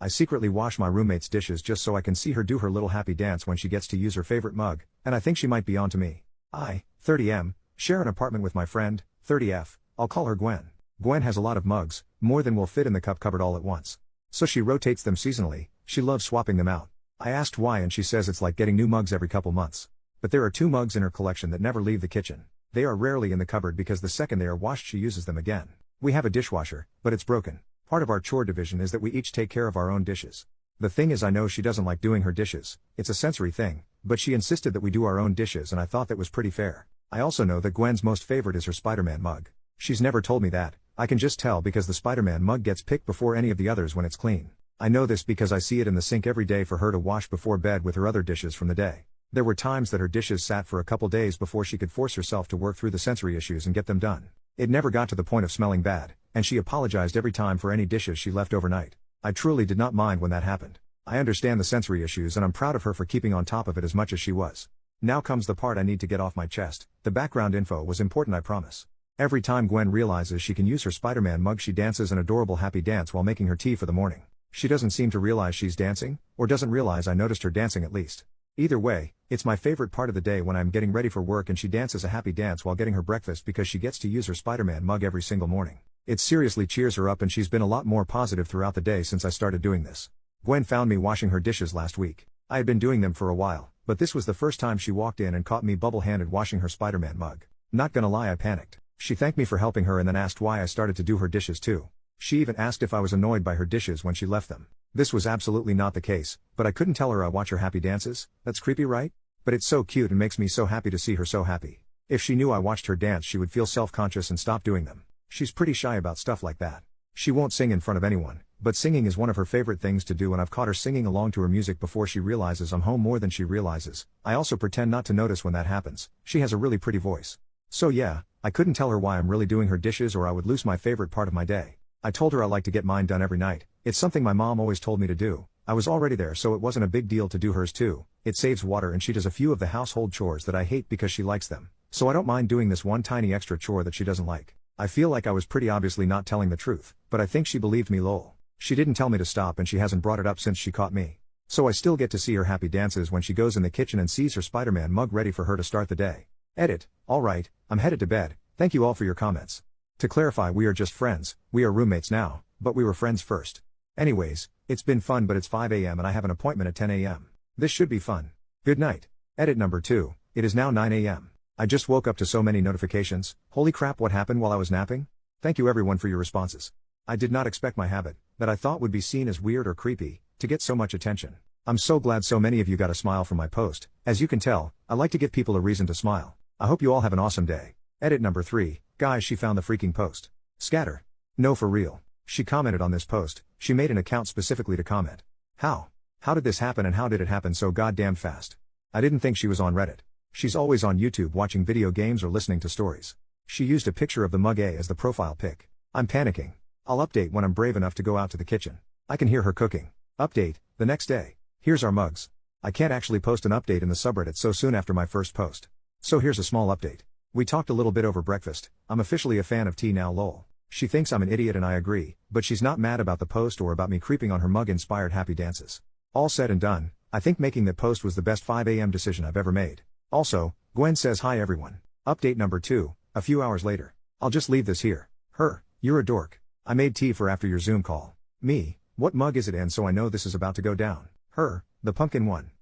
I secretly wash my roommate's dishes just so I can see her do her little happy dance when she gets to use her favorite mug, and I think she might be onto me. I, 30M, share an apartment with my friend, 30F, I'll call her Gwen. Gwen has a lot of mugs, more than will fit in the cup cupboard all at once. So she rotates them seasonally, she loves swapping them out. I asked why and she says it's like getting new mugs every couple months. But there are 2 mugs in her collection that never leave the kitchen. They are rarely in the cupboard because the second they are washed she uses them again. We have a dishwasher, but it's broken. Part of our chore division is that we each take care of our own dishes. The thing is I know she doesn't like doing her dishes, it's a sensory thing, but she insisted that we do our own dishes and I thought that was pretty fair. I also know that Gwen's most favorite is her Spider-Man mug. She's never told me that, I can just tell because the Spider-Man mug gets picked before any of the others when it's clean. I know this because I see it in the sink every day for her to wash before bed with her other dishes from the day. There were times that her dishes sat for a couple days before she could force herself to work through the sensory issues and get them done. It never got to the point of smelling bad, and she apologized every time for any dishes she left overnight. I truly did not mind when that happened. I understand the sensory issues and I'm proud of her for keeping on top of it as much as she was. Now comes the part I need to get off my chest. The background info was important, I promise. Every time Gwen realizes she can use her Spider-Man mug she dances an adorable happy dance while making her tea for the morning. She doesn't seem to realize she's dancing, or doesn't realize I noticed her dancing at least. Either way, it's my favorite part of the day when I'm getting ready for work and she dances a happy dance while getting her breakfast because she gets to use her Spider-Man mug every single morning. It seriously cheers her up and she's been a lot more positive throughout the day since I started doing this. Gwen found me washing her dishes last week. I had been doing them for a while, but this was the first time she walked in and caught me bubble-handed washing her Spider-Man mug. Not gonna lie, I panicked. She thanked me for helping her and then asked why I started to do her dishes too. She even asked if I was annoyed by her dishes when she left them. This was absolutely not the case, but I couldn't tell her I watch her happy dances. That's creepy, right? But it's so cute and makes me so happy to see her so happy. If she knew I watched her dance she would feel self-conscious and stop doing them. She's pretty shy about stuff like that. She won't sing in front of anyone, but singing is one of her favorite things to do and I've caught her singing along to her music before she realizes I'm home more than she realizes. I also pretend not to notice when that happens. She has a really pretty voice. So yeah, I couldn't tell her why I'm really doing her dishes or I would lose my favorite part of my day. I told her I like to get mine done every night. It's something my mom always told me to do. I was already there so it wasn't a big deal to do hers too. It saves water and she does a few of the household chores that I hate because she likes them. So I don't mind doing this one tiny extra chore that she doesn't like. I feel like I was pretty obviously not telling the truth, but I think she believed me lol. She didn't tell me to stop and she hasn't brought it up since she caught me. So I still get to see her happy dances when she goes in the kitchen and sees her Spider-Man mug ready for her to start the day. Edit. Alright, I'm headed to bed. Thank you all for your comments. To clarify, we are just friends, we are roommates now, but we were friends first. Anyways, it's been fun but it's 5 AM and I have an appointment at 10 AM. This should be fun. Good night. Edit number 2, it is now 9 AM. I just woke up to so many notifications. Holy crap, what happened while I was napping? Thank you everyone for your responses. I did not expect my habit, that I thought would be seen as weird or creepy, to get so much attention. I'm so glad so many of you got a smile from my post. As you can tell, I like to give people a reason to smile. I hope you all have an awesome day. Edit number 3, guys, she found the freaking post. Scatter. No, for real. She commented on this post. She made an account specifically to comment. How? How did this happen and how did it happen so goddamn fast? I didn't think she was on Reddit. She's always on YouTube watching video games or listening to stories. She used a picture of the mug A as the profile pic. I'm panicking. I'll update when I'm brave enough to go out to the kitchen. I can hear her cooking. Update, the next day. Here's our mugs. I can't actually post an update in the subreddit so soon after my first post. So here's a small update. We talked a little bit over breakfast. I'm officially a fan of tea now lol. She thinks I'm an idiot and I agree, but she's not mad about the post or about me creeping on her mug-inspired happy dances. All said and done, I think making that post was the best 5 AM decision I've ever made. Also, Gwen says hi everyone. Update number 2, a few hours later. I'll just leave this here. Her, you're a dork. I made tea for after your Zoom call. Me, what mug is it in so I know this is about to go down? Her, the pumpkin one.